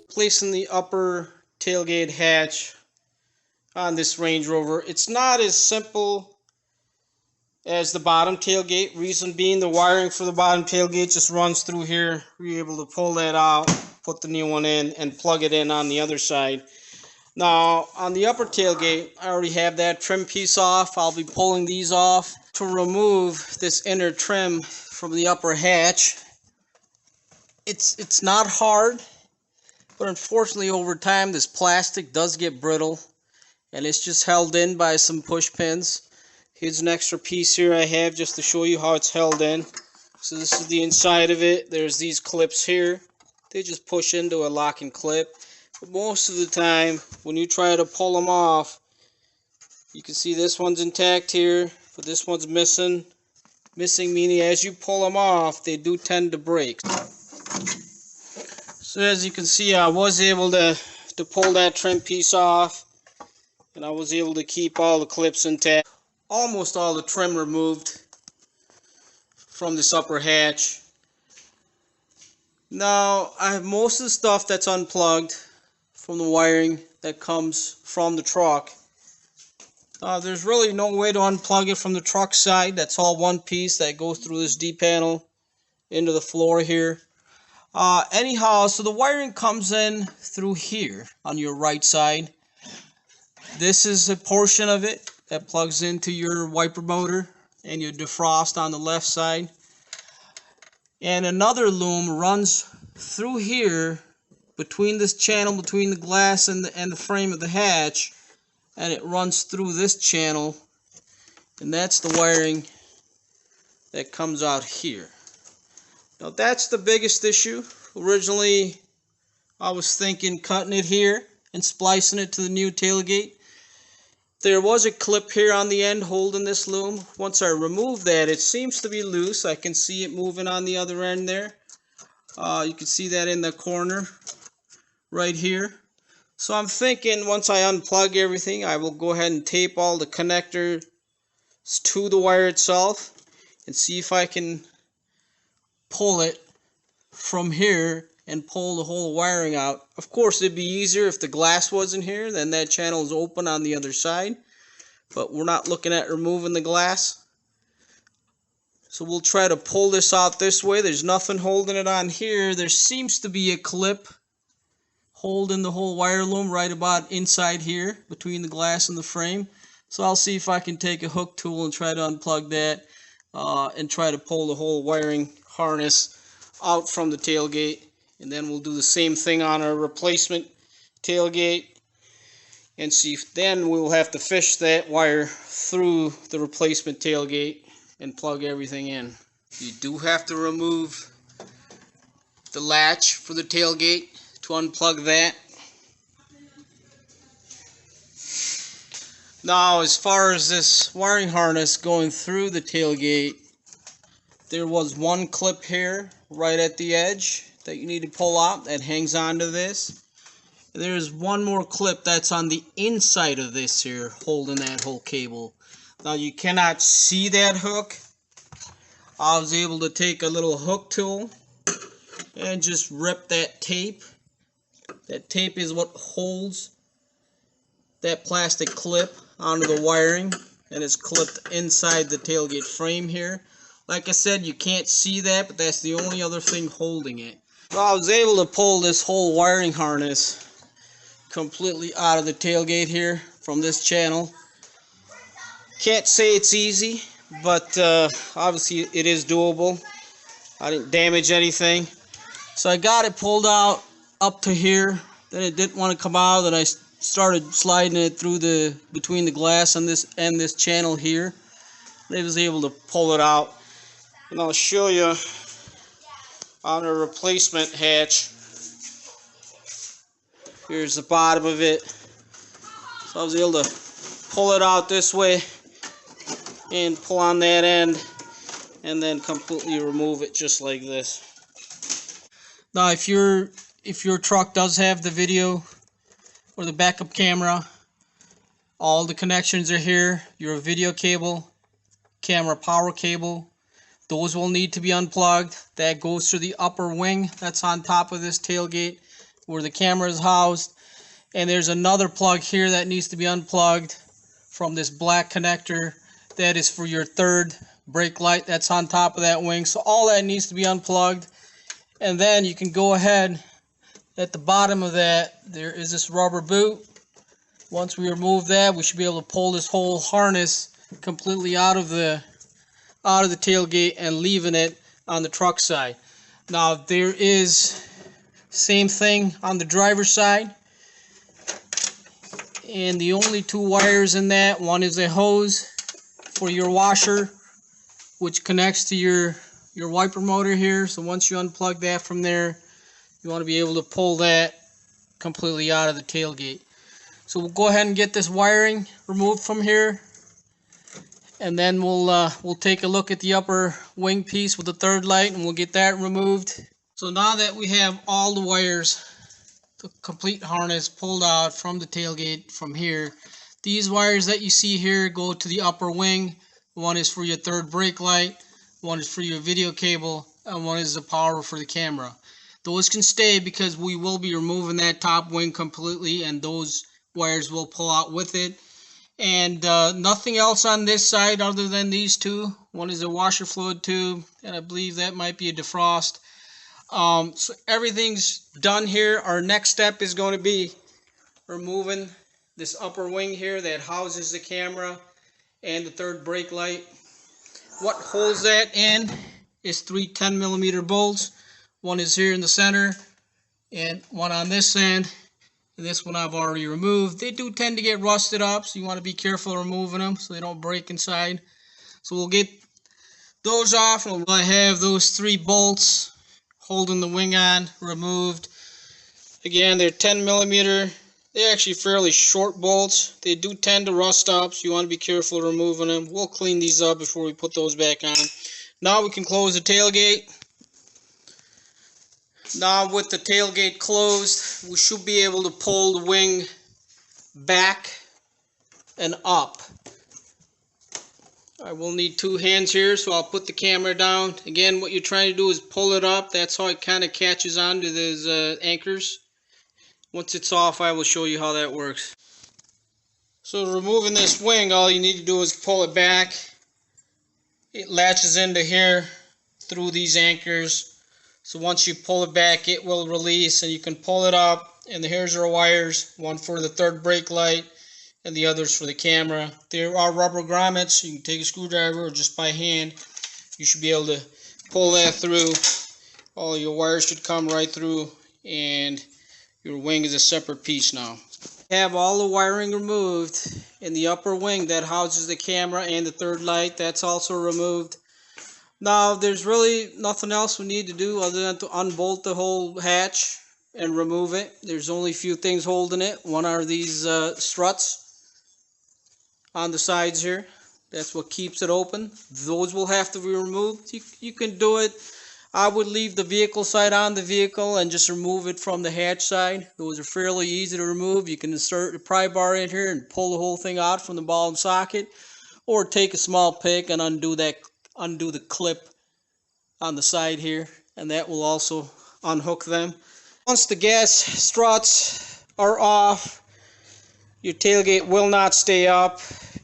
Placing the upper tailgate hatch on this Range Rover. It's not as simple as the bottom tailgate. Reason being, the wiring for the bottom tailgate just runs through here. You're able to pull that out, put the new one in, and plug it in on the other side. Now, on the upper tailgate, I already have that trim piece off. I'll be pulling these off to remove this inner trim from the upper hatch. It's not hard, but unfortunately over time this plastic does get brittle, and it's just held in by some push pins. Here's an extra piece here I have just to show you how it's held in. So this is the inside of it. There's these clips here. They just push into a lock and clip. But most of the time, when you try to pull them off, you can see this one's intact here, but this one's missing. Missing meaning as you pull them off, they do tend to break. So as you can see, I was able to pull that trim piece off, and I was able to keep all the clips intact. Almost all the trim removed from this upper hatch. Now, I have most of the stuff that's unplugged from the wiring that comes from the truck. There's really no way to unplug it from the truck side. That's all one piece that goes through this D panel into the floor here. Anyhow, so the wiring comes in through here on your right side. This is a portion of it that plugs into your wiper motor and your defrost on the left side. And another loom runs through here between this channel, between the glass and the frame of the hatch, and it runs through this channel, and that's the wiring that comes out here. Now that's the biggest issue. Originally I was thinking cutting it here and splicing it to the new tailgate. There was a clip here on the end holding this loom. Once I removed that, it seems to be loose. I can see it moving on the other end there. You can see that in the corner right here. So I'm thinking once I unplug everything, I will go ahead and tape all the connectors to the wire itself and see if I can pull it from here and pull the whole wiring out. Of course, it'd be easier if the glass wasn't here, then that channel is open on the other side, but we're not looking at removing the glass. So we'll try to pull this out this way. There's nothing holding it on here. There seems to be a clip holding the whole wire loom right about inside here between the glass and the frame. So I'll see if I can take a hook tool and try to unplug that and try to pull the whole wiring harness out from the tailgate. And then we'll do the same thing on our replacement tailgate and see if then we'll have to fish that wire through the replacement tailgate and plug everything in. You do have to remove the latch for the tailgate to unplug that. Now, as far as this wiring harness going through the tailgate, there was one clip here right at the edge that you need to pull out that hangs onto this. There's one more clip that's on the inside of this here holding that whole cable. Now you cannot see that hook. I was able to take a little hook tool and just rip that tape. That tape is what holds that plastic clip onto the wiring, and it's clipped inside the tailgate frame here. Like I said, you can't see that, but that's the only other thing holding it. So I was able to pull this whole wiring harness completely out of the tailgate here from this channel. Can't say it's easy, but obviously it is doable. I didn't damage anything. So I got it pulled out up to here. Then it didn't want to come out, and I started sliding it through between the glass and this channel here. I was able to pull it out, and I'll show you on a replacement hatch. Here's the bottom of it. So I was able to pull it out this way and pull on that end and then completely remove it just like this. Now if your truck does have the video or the backup camera, all the connections are here. Your video cable, camera power cable, Those will need to be unplugged. That goes to the upper wing that's on top of this tailgate where the camera is housed. And there's another plug here that needs to be unplugged from this black connector. That is for your third brake light that's on top of that wing. So all that needs to be unplugged. And then you can go ahead, at the bottom of that, there is this rubber boot. Once we remove that, we should be able to pull this whole harness completely out of the tailgate and leaving it on the truck side. Now there is same thing on the driver's side. And the only two wires in that, one is a hose for your washer, which connects to your wiper motor here. So once you unplug that from there, you want to be able to pull that completely out of the tailgate. So we'll go ahead and get this wiring removed from here, and then we'll take a look at the upper wing piece with the third light, and we'll get that removed. So now that we have all the wires, the complete harness pulled out from the tailgate from here, these wires that you see here go to the upper wing. One is for your third brake light, one is for your video cable, and one is the power for the camera. Those can stay because we will be removing that top wing completely, and those wires will pull out with it. And nothing else on this side other than these two. One is a washer fluid tube, and I believe that might be a defrost. So everything's done here. Our next step is going to be removing this upper wing here that houses the camera and the third brake light. What holds that in is three 10mm bolts. One is here in the center and one on this end. And this one I've already removed. They do tend to get rusted up, so you want to be careful removing them so they don't break inside. So we'll get those off, and I have those three bolts holding the wing on removed. Again, they're 10mm. They're actually fairly short bolts. They do tend to rust up, so you want to be careful removing them. We'll clean these up before we put those back on. Now we can close the tailgate. Now with the tailgate closed, we should be able to pull the wing back and up. I will need two hands here, so I'll put the camera down. Again, what you're trying to do is pull it up. That's how it kind of catches onto those anchors. Once it's off, I will show you how that works. So removing this wing, all you need to do is pull it back. It latches into here through these anchors. So once you pull it back, it will release, and you can pull it up. And here's our wires, one for the third brake light and the others for the camera. There are rubber grommets. You can take a screwdriver or just by hand. You should be able to pull that through. All your wires should come right through, and your wing is a separate piece now. Have all the wiring removed in the upper wing that houses the camera and the third light. That's also removed. Now there's really nothing else we need to do other than to unbolt the whole hatch and remove it. There's only a few things holding it. One are these struts on the sides here. That's what keeps it open. Those will have to be removed. You can do it. I would leave the vehicle side on the vehicle and just remove it from the hatch side. Those are fairly easy to remove. You can insert a pry bar in here and pull the whole thing out from the ball and socket, or take a small pick and undo the clip on the side here, and that will also unhook them. Once the gas struts are off, your tailgate will not stay up.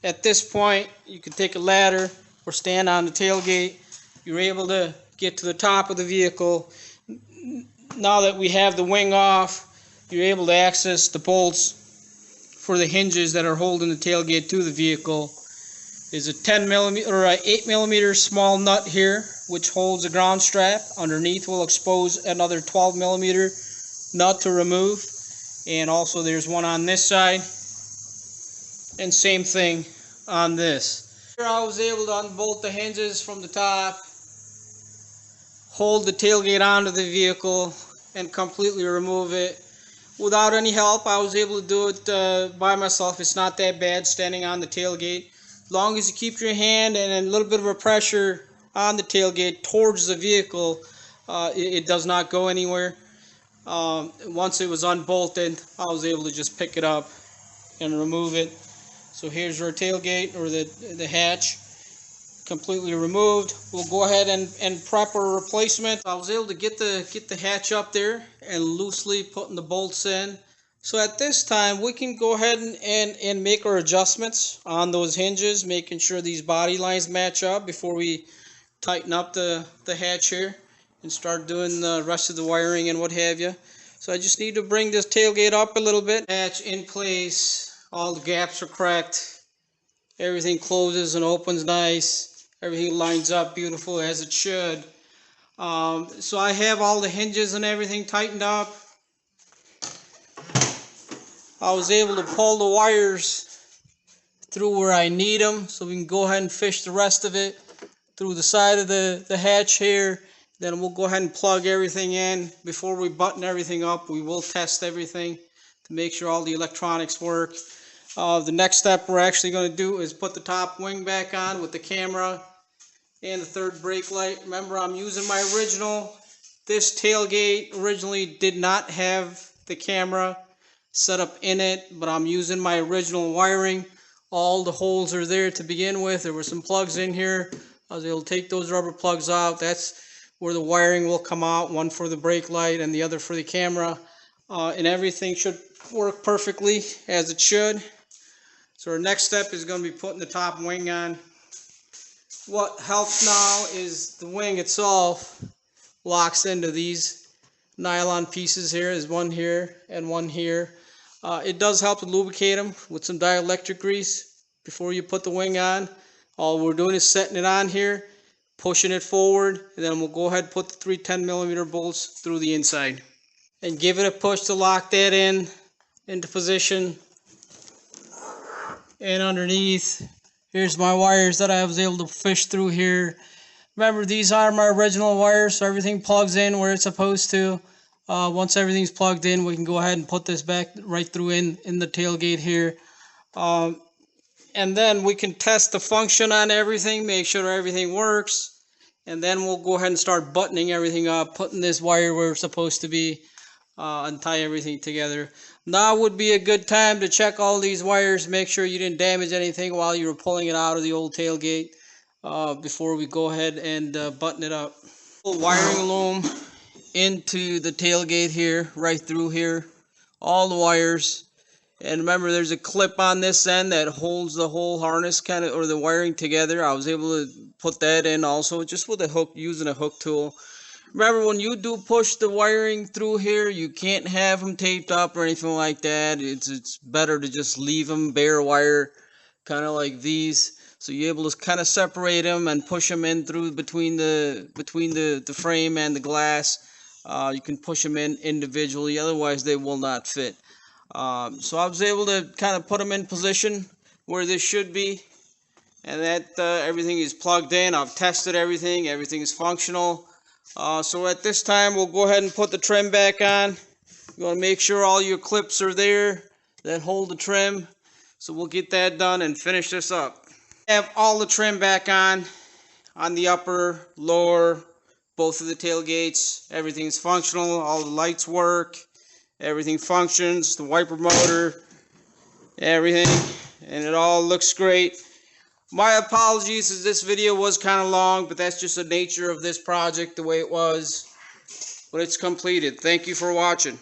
At this point, you can take a ladder or stand on the tailgate. You're able to get to the top of the vehicle. Now that we have the wing off, you're able to access the bolts for the hinges that are holding the tailgate to the vehicle. There's a 10mm or a 8mm small nut here, which holds the ground strap. Underneath will expose another 12mm nut to remove, and also there's one on this side, and same thing on this. Here I was able to unbolt the hinges from the top, hold the tailgate onto the vehicle, and completely remove it. Without any help, I was able to do it by myself. It's not that bad standing on the tailgate. As long as you keep your hand and a little bit of a pressure on the tailgate towards the vehicle, it does not go anywhere. Once it was unbolted, I was able to just pick it up and remove it. So here's our tailgate, or the hatch. completely removed. We'll go ahead and prep a replacement. I was able to get the hatch up there and loosely putting the bolts in. So at this time we can go ahead and make our adjustments on those hinges, making sure these body lines match up before we tighten up the hatch here and start doing the rest of the wiring and what have you. So I just need to bring this tailgate up a little bit. Hatch in place, all the gaps are cracked, everything closes and opens nice, everything lines up beautiful as it should. So I have all the hinges and everything tightened up. I was able to pull the wires through where I need them, so we can go ahead and fish the rest of it through the side of the hatch here. Then we'll go ahead and plug everything in. Before we button everything up, we will test everything to make sure all the electronics work. The next step we're actually going to do is put the top wing back on with the camera and the third brake light. Remember, I'm using my original. This tailgate originally did not have the camera set up in it, but I'm using my original wiring. All the holes are there to begin with. There were some plugs in here. I was able to take those rubber plugs out. That's where the wiring will come out, one for the brake light and the other for the camera. And everything should work perfectly as it should. So our next step is going to be putting the top wing on. What helps now is the wing itself locks into these nylon pieces here. There's one here and one here. It does help to lubricate them with some dielectric grease before you put the wing on. All we're doing is setting it on here, pushing it forward, and then we'll go ahead and put the 3 10mm bolts through the inside. And give it a push to lock that into position. And underneath, here's my wires that I was able to fish through here. Remember, these are my original wires, so everything plugs in where it's supposed to. Once everything's plugged in, we can go ahead and put this back right through in the tailgate here. And then we can test the function on everything, make sure everything works. And then we'll go ahead and start buttoning everything up, putting this wire where it's supposed to be, and tie everything together. Now would be a good time to check all these wires, make sure you didn't damage anything while you were pulling it out of the old tailgate, before we go ahead and button it up. Wiring loom into the tailgate here, right through here, all the wires. And remember, there's a clip on this end that holds the whole harness kind of, or the wiring together. I was able to put that in also just with a hook, using a hook tool. Remember, when you do push the wiring through here, you can't have them taped up or anything like that. It's better to just leave them bare wire, kind of like these. So you're able to kind of separate them and push them in through between the frame and the glass. You can push them in individually, otherwise they will not fit. So I was able to kind of put them in position where this should be, and that everything is plugged in. I've tested everything, everything is functional. So at this time we'll go ahead and put the trim back on. You want to make sure all your clips are there that hold the trim. So we'll get that done and finish this up. Have all the trim back on the upper, lower, both of the tailgates. Everything's functional, all the lights work, everything functions, the wiper motor, everything, and it all looks great. My apologies as this video was kind of long, but that's just the nature of this project, the way it was. But it's completed. Thank you for watching.